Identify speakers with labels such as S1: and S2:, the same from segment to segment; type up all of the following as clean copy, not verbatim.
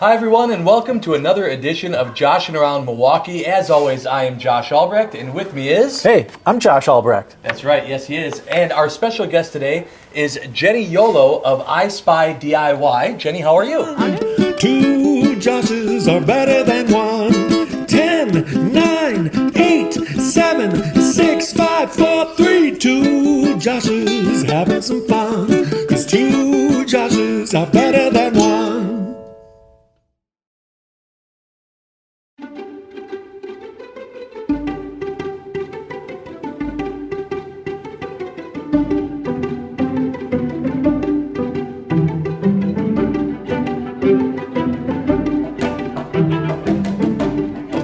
S1: Hi everyone, and welcome to another edition of Joshing Around Milwaukee. As always, I am Josh Albrecht, and with me is...
S2: Hey, I'm Josh Albrecht.
S1: That's right, yes he is. And our special guest today is Jenni Yolo of I Spy DIY. Jenni, how are you?
S3: Two Joshes are better than one. 10, 9, 8, 7, 6, 5, 4, 3. Two Joshes having some fun. 'Cause two Joshes are better than one.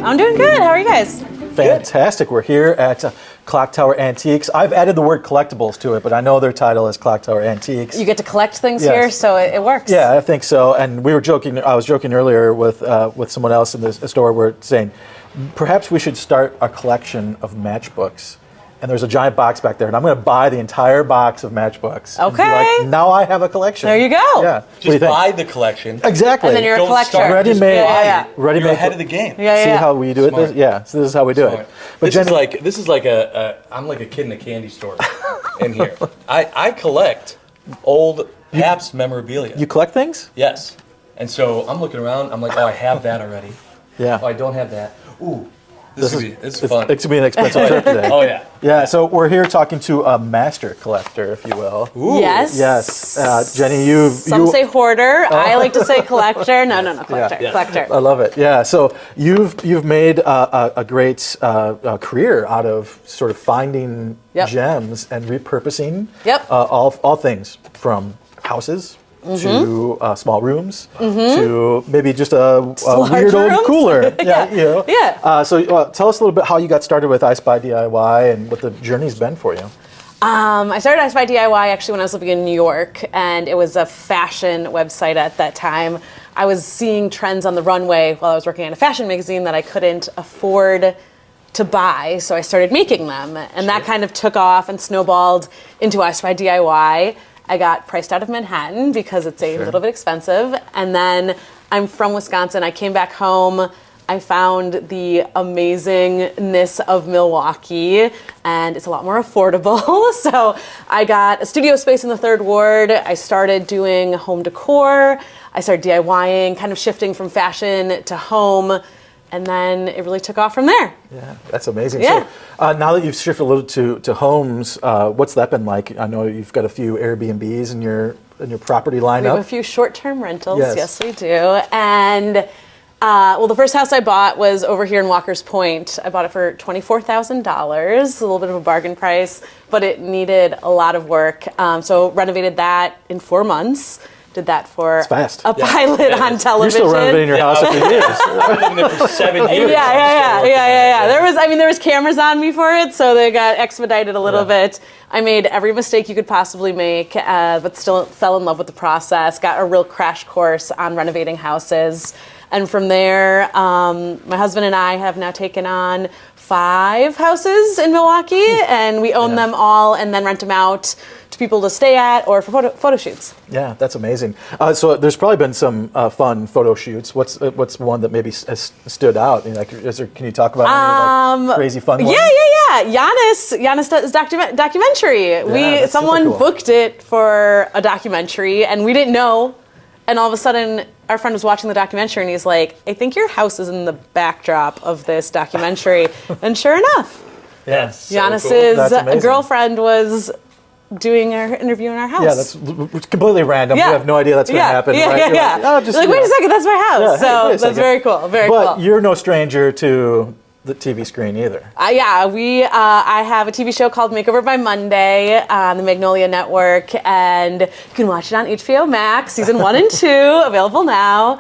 S4: I'm doing good. How are you guys?
S2: Fantastic. We're here at Clocktower Antiques. I've added the word collectibles to it, but I know their title is Clocktower Antiques.
S4: You get to collect things
S2: Yes.
S4: here, so it works.
S2: Yeah, I think so. And we were joking. I was joking earlier with someone else in the store. We're saying perhaps we should start a collection of matchbooks. And there's a giant box back there, and I'm going to buy the entire box of matchbooks. And be
S4: Okay.
S2: like, now I have a collection.
S4: There you go.
S2: Yeah. What do you
S1: Just
S2: think?
S1: buy the collection.
S2: Exactly.
S4: And then you're a
S1: Don't
S4: collector.
S1: start,
S2: Ready
S1: just
S2: made.
S1: buy
S4: Yeah,
S1: it.
S2: Ready
S1: You're
S2: made.
S1: ahead of the game.
S4: Yeah,
S2: See
S4: yeah.
S2: how we do it?
S1: Smart.
S2: Yeah, so this is how we do
S1: Smart.
S2: it. But
S1: This is like I'm like a kid in a candy store in here. I collect old Pabst memorabilia.
S2: you collect things?
S1: Yes. And so I'm looking around, I'm like, oh, I have that already.
S2: Yeah.
S1: Oh, I don't have that. Ooh, this is fun.
S2: It's gonna be an expensive trip today.
S1: Oh yeah.
S2: Yeah, so we're here talking to a master collector, if you will.
S1: Ooh.
S4: Yes.
S2: Yes, Jenni,
S4: Some say hoarder. I like to say collector. No, collector.
S1: Yeah.
S4: Collector.
S2: I love it. Yeah, so you've made a great career out of sort of finding
S4: Yep.
S2: gems and repurposing.
S4: Yep.
S2: All things from houses. To small rooms, to maybe just a
S4: Large
S2: weird old
S4: rooms?
S2: cooler.
S4: Yeah.
S2: You know.
S4: Yeah.
S2: So tell us a little bit how you got started with I Spy DIY and what the journey's been for you.
S4: I started I Spy DIY actually when I was living in New York, and it was a fashion website at that time. I was seeing trends on the runway while I was working on a fashion magazine that I couldn't afford to buy, so I started making them, and that kind of took off and snowballed into I Spy DIY. I got priced out of Manhattan because it's a little bit expensive, and then I'm from Wisconsin. I came back home. I found the amazingness of Milwaukee, and it's a lot more affordable. So I got a studio space in the Third Ward. I started doing home decor. I started DIYing, kind of shifting from fashion to home, and then it really took off from there.
S2: Yeah, that's amazing.
S4: Yeah.
S2: So now that you've shifted a little to homes, what's that been like? I know you've got a few Airbnbs in your property
S4: We have a
S2: lineup.
S4: few short-term rentals.
S2: Yes.
S4: Yes, we do. And the first house I bought was over here in Walker's Point. I bought it for $24,000, a little bit of a bargain price, but it needed a lot of work. So renovated that in 4 months. Did that for
S2: fast.
S4: a pilot on
S2: You're
S4: television.
S2: still renovating your house after years.
S1: I've been living there for 7 years.
S4: Yeah. There was cameras on me for it, so they got expedited a little bit. I made every mistake you could possibly make, but still fell in love with the process. Got a real crash course on renovating houses. And from there, my husband and I have now taken on 5 houses in Milwaukee, and we own them all and then rent them out to people to stay at or for photo shoots.
S2: Yeah, that's amazing. So there's probably been some fun photo shoots. What's one that maybe has stood out? You know, like, can you talk about any like, crazy fun ones?
S4: Yeah. Giannis does documentary. Someone
S2: super cool.
S4: booked it for a documentary, and we didn't know. And all of a sudden, our friend was watching the documentary, and he's like, "I think your house is in the backdrop of this documentary." And sure enough,
S1: Yes. So
S4: Giannis's
S2: That's amazing.
S4: girlfriend was doing her interview in our house.
S2: Yeah, that's completely random. You have no idea that's going to happen.
S4: Yeah,
S2: right?
S4: yeah,
S2: You're
S4: yeah.
S2: like, oh, just,
S4: You're like,
S2: you
S4: wait
S2: know.
S4: a second, that's my house.
S2: Yeah, hey,
S4: So
S2: wait a
S4: that's
S2: second.
S4: very cool. Very
S2: But
S4: cool.
S2: you're no stranger to the TV screen either.
S4: I have a TV show called Makeover by Monday on the Magnolia Network, and you can watch it on HBO Max, season 1 and 2, available now.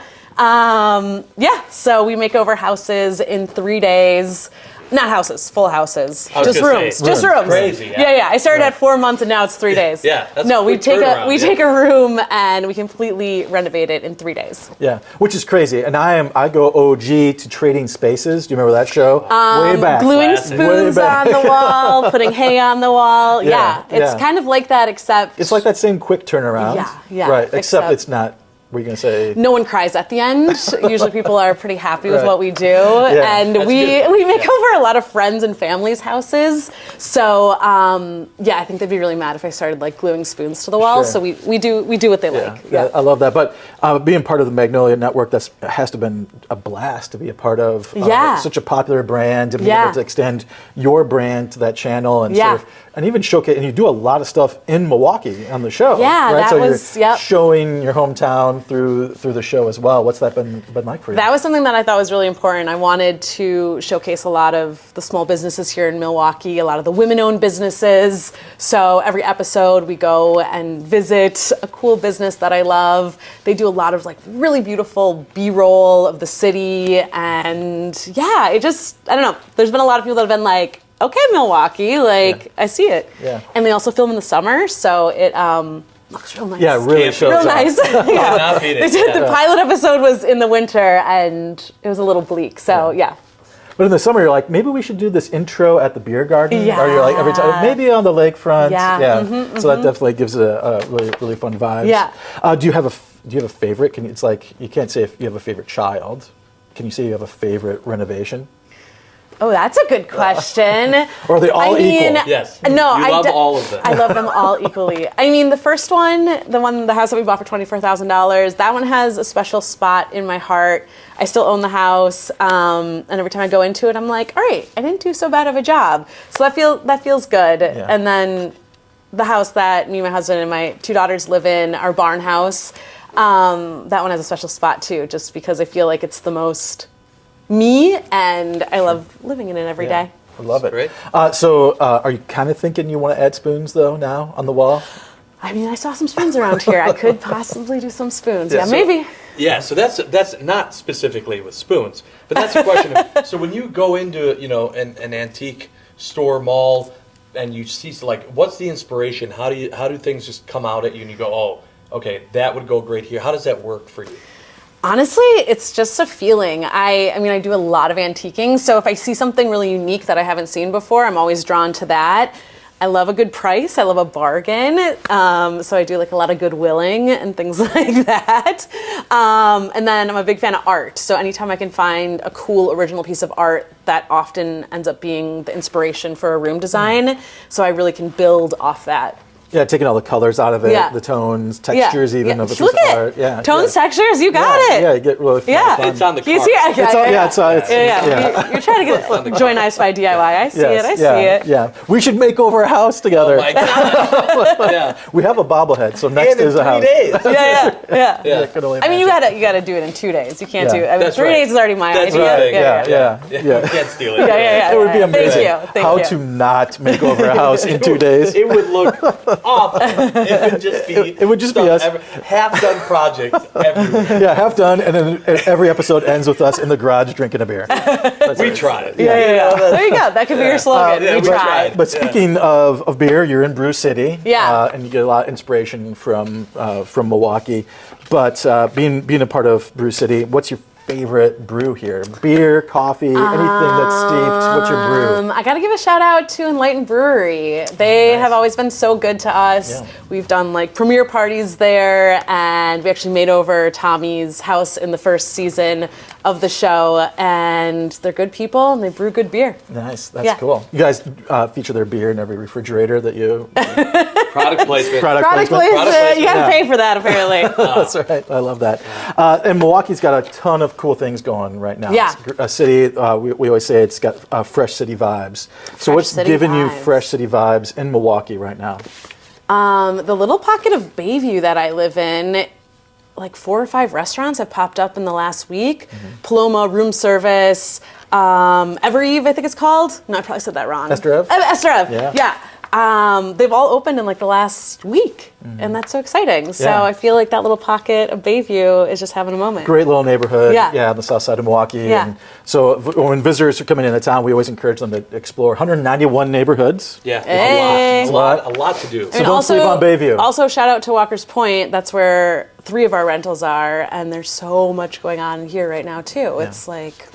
S4: So we make over houses in 3 days. Not houses, full houses.
S1: I was
S4: Just
S1: gonna
S4: rooms.
S1: say,
S4: Just
S1: rooms.
S4: rooms.
S1: Crazy, yeah.
S4: Yeah. I started at 4 months and now it's 3 days.
S1: Yeah, that's
S4: no,
S1: a
S4: we
S1: quick
S4: take
S1: turnaround,
S4: take a room and we completely renovate it in 3 days.
S2: Yeah, which is crazy. And I go OG to Trading Spaces. Do you remember that show? Way back.
S4: Gluing
S1: Classic.
S4: spoons
S2: Way back.
S4: on the wall, putting hay on the wall.
S2: Yeah,
S4: It's
S2: yeah.
S4: kind of like that, except
S2: It's like that same quick turnaround.
S4: Yeah,
S2: Right, except
S4: except-
S2: it's not Were you going to say?
S4: No one cries at the end. Usually people are pretty happy with
S2: Right.
S4: what we do. And
S1: That's
S4: we
S1: good.
S4: make over a lot of friends and families' houses. So I think they'd be really mad if I started like gluing spoons to the wall.
S2: Sure.
S4: So we do what they
S2: Yeah,
S4: like.
S2: yeah, I love that. But being part of the Magnolia Network, has to have been a blast to be a part of such a popular brand, to be able to extend your brand to that channel and sort of, and even showcase. And you do a lot of stuff in Milwaukee on the show.
S4: Yeah,
S2: right?
S4: that
S2: so
S4: was-
S2: you're
S4: yep.
S2: showing your hometown through the show as well. What's that been like for you?
S4: That was something that I thought was really important. I wanted to showcase a lot of the small businesses here in Milwaukee, a lot of the women-owned businesses. So every episode we go and visit a cool business that I love. They do a lot of like really beautiful B-roll of the city. And I don't know. There's been a lot of people that have been like, okay, Milwaukee, I see it.
S2: Yeah.
S4: And they also film in the summer, so it looks real nice.
S2: Yeah, it really
S1: Can't
S2: shows
S4: Real
S2: up.
S4: nice. Yeah.
S1: Not beat it.
S4: They did,
S1: Yeah.
S4: the pilot episode was in the winter and it was a little bleak. So yeah.
S2: But in the summer, you're like, maybe we should do this intro at the beer garden.
S4: Yeah.
S2: Or you're like, every time, maybe on the lakefront.
S4: Yeah.
S2: So that definitely gives it a really, really fun vibe.
S4: Yeah.
S2: Do you have a favorite? It's like, you can't say if you have a favorite child. Can you say you have a favorite renovation?
S4: Oh, that's a good question.
S2: Or are they all equal?
S1: Yes.
S4: No,
S1: You love all of them.
S4: I love them all equally. I mean, the first one, the house that we bought for $24,000, that one has a special spot in my heart. I still own the house, and every time I go into it, I'm like, all right, I didn't do so bad of a job. So that feels good.
S2: Yeah.
S4: And then the house that me, my husband, and my two daughters live in, our barn house, that one has a special spot too, just because I feel like it's the most me, and I love living in it every day.
S2: I love it.
S1: Great.
S2: So are you kind of thinking you want to add spoons, though, now on the wall?
S4: I mean, I saw some spoons around here. I could possibly do some spoons.
S2: Yeah,
S4: Yeah,
S2: so-
S4: maybe.
S1: Yeah, so that's not specifically with spoons, but that's the question. So when you go into an antique store, mall, and you see what's the inspiration? How do things just come out at you and you go, oh, okay, that would go great here. How does that work for you?
S4: Honestly, it's just a feeling. I mean, I do a lot of antiquing, so if I see something really unique that I haven't seen before, I'm always drawn to that. I love a good price. I love a bargain. So I do like a lot of goodwilling and things like that. And then I'm a big fan of art. So anytime I can find a cool original piece of art, that often ends up being the inspiration for a room design. So I really can build off that.
S2: Yeah, taking all the colors out of it,
S4: Yeah.
S2: the tones, textures, even of a piece
S4: Look
S2: of
S4: at
S2: art. Yeah,
S4: tones,
S2: yeah.
S4: textures, you got it.
S2: Yeah, you get really fun.
S4: Yeah.
S1: It's on the
S4: You
S1: card.
S4: see it?
S2: Yeah.
S4: You're trying to get Joy Nice by DIY. I see
S2: Yes,
S4: it. I
S2: yeah,
S4: see it.
S2: Yeah, we should make over a house together.
S1: Oh my God. Yeah.
S2: We have a bobblehead, so next
S1: And in
S2: is a
S1: 3
S2: house.
S1: days.
S4: Yeah.
S2: Yeah, I can only
S4: I mean, you
S2: imagine.
S4: gotta do it in 2 days. You can't
S2: Yeah.
S4: do it. I mean,
S1: That's
S4: 3
S1: right.
S4: days is already my
S1: That's
S4: idea.
S1: right.
S2: Yeah.
S1: You can't steal it.
S4: Yeah.
S2: It would be amazing.
S4: Thank you.
S2: How to not make over a house in 2 days.
S1: It would look awful. It would just be
S2: us.
S1: half-done projects everywhere.
S2: Yeah, half done, and then every episode ends with us in the garage drinking a beer.
S1: We tried.
S4: Yeah. There you go. That could be your slogan.
S1: yeah,
S4: we
S1: we
S4: tried.
S1: tried.
S2: But speaking of beer, you're in Brew City,
S4: Yeah.
S2: and you get a lot of inspiration from Milwaukee. But being a part of Brew City, what's your favorite brew here? Beer, coffee, anything that's steeped. What's your brew?
S4: I got to give a shout out to Enlightened Brewery. They have always been so good to us.
S2: Yeah.
S4: We've done like premiere parties there, and we actually made over Tommy's house in the first season of the show. And they're good people, and they brew good beer.
S2: Nice, that's
S4: Yeah.
S2: cool. You guys feature their beer in every refrigerator that you
S1: Product placement.
S2: product
S4: Product
S2: placement.
S4: placement. You got to
S2: Yeah.
S4: pay for that, apparently.
S2: That's right. I love that. And Milwaukee's got a ton of cool things going right now.
S4: Yeah.
S2: It's a city. We always say it's got fresh city vibes. So what's
S4: city
S2: giving you
S4: vibes.
S2: fresh city vibes in Milwaukee right now?
S4: The little pocket of Bayview that I live in, like 4 or 5 restaurants have popped up in the last week. Paloma Room Service, Ever Eve, I think it's called. No, I probably said that wrong.
S2: Esther Eve?
S4: Esther Eve,
S2: Yeah.
S4: yeah. They've all opened in like the last week, and that's so exciting. So
S2: Yeah.
S4: I feel like that little pocket of Bayview is just having a moment.
S2: Great little neighborhood.
S4: Yeah.
S2: On the south side of Milwaukee.
S4: Yeah.
S2: And so when visitors are coming into town, we always encourage them to explore 191 neighborhoods.
S1: Yeah,
S4: Hey.
S1: a lot to do.
S2: So don't sleep on Bayview.
S4: Also, shout out to Walker's Point. That's where 3 of our rentals are, and there's so much going on here right now too. It's like,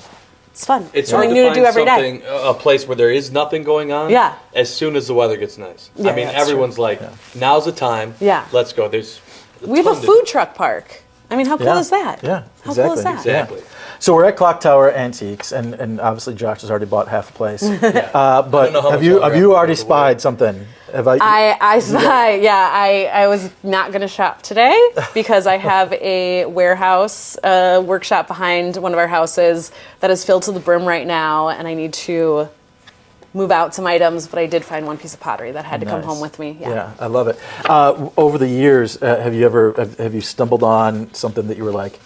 S4: it's fun.
S1: It's
S4: something
S1: hard
S4: new
S1: to
S4: to do
S1: find
S4: every day.
S1: something, a place where there is nothing going on.
S4: Yeah.
S1: As soon as the weather gets nice.
S4: Yeah,
S1: I mean,
S4: that's
S1: everyone's like, now's the time.
S4: Yeah.
S1: Let's go. There's.
S4: We have a
S1: ton to
S4: food truck park. I mean, how cool is that?
S2: Yeah,
S4: How
S2: exactly.
S4: cool is that?
S1: Exactly.
S2: So we're at Clocktower Antiques, and obviously Josh has already bought half the place. But
S1: know how
S2: have
S1: much
S2: you
S1: longer
S2: already
S1: I have to
S2: spied something? Have
S4: I was not going to shop today because I have a warehouse, workshop behind one of our houses that is filled to the brim right now, and I need to move out some items, but I did find one piece of pottery that had to come
S2: Nice.
S4: home with me.
S2: Yeah, I love it. Over the years, have you stumbled on something that you were like,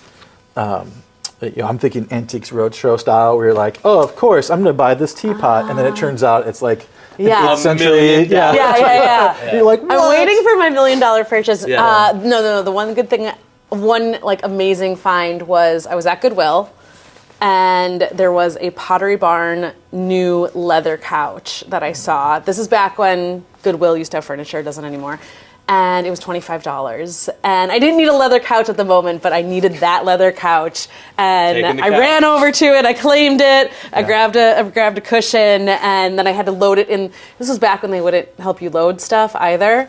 S2: I'm thinking Antiques Roadshow style, where you're like, oh, of course, I'm going to buy this teapot, and then it turns out it's like
S4: Yeah.
S2: an 8th century.
S1: $1 million.
S4: Yeah.
S2: You're like, what?
S4: I'm waiting for my $1 million purchase.
S1: Yeah.
S4: No. The one good thing, one like amazing find was I was at Goodwill, and there was a Pottery Barn new leather couch that I saw. This is back when Goodwill used to have furniture, it doesn't anymore. And it was $25. And I didn't need a leather couch at the moment, but I needed that leather couch. And
S1: Taking the
S4: I
S1: couch.
S4: ran over to it, I claimed it, I grabbed a cushion, and then I had to load it in. This was back when they wouldn't help you load stuff either.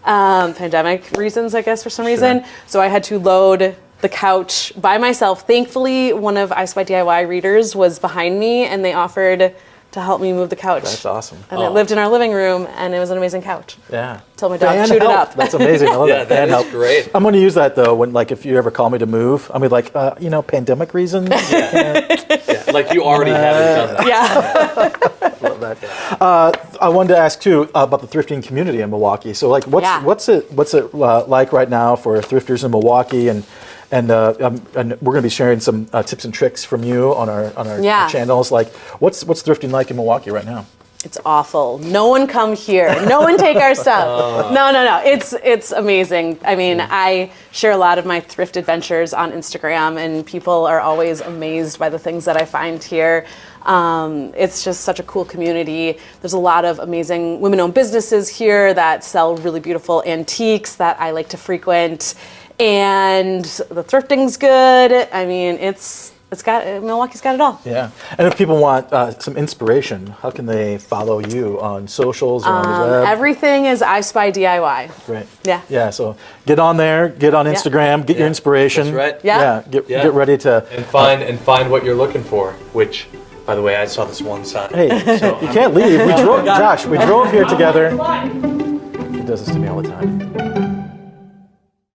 S4: Pandemic reasons, I guess, for some reason. So I had to load the couch by myself. Thankfully, one of I Spy DIY readers was behind me, and they offered to help me move the couch.
S2: That's awesome.
S4: And it lived in our living room, and it was an amazing couch.
S2: Yeah.
S4: Told my dog
S2: Fan
S4: to shoot it
S2: help.
S4: up.
S2: That's amazing. I love
S1: Yeah,
S2: that.
S1: that
S2: Fan
S1: is
S2: help.
S1: great.
S2: I'm going to use that though when, like, if you ever call me to move, I'll be like, pandemic reasons.
S1: Yeah, like you already haven't done that.
S4: Yeah.
S2: Love that. I wanted to ask too about the thrifting community in Milwaukee. So, like, what's it like right now for thrifters in Milwaukee, and we're going to be sharing some tips and tricks from you on our channels. Like, what's thrifting like in Milwaukee right now?
S4: It's awful. No one come here. No one take our stuff. No. It's amazing. I mean, I share a lot of my thrift adventures on Instagram, and people are always amazed by the things that I find here. It's just such a cool community. There's a lot of amazing women-owned businesses here that sell really beautiful antiques that I like to frequent. And the thrifting's good. I mean, Milwaukee's got it all.
S2: Yeah. And if people want some inspiration, how can they follow you on socials or on the web?
S4: Everything is I Spy DIY.
S2: Great.
S4: Yeah.
S2: Yeah. So get on there, get on Instagram, get your inspiration.
S1: That's right.
S4: Yeah.
S2: Get ready to
S1: And find what you're looking for, which, by the way, I saw this one sign.
S2: Hey,
S1: So
S2: you can't leave. Josh, we drove here together. He does this to me all the time.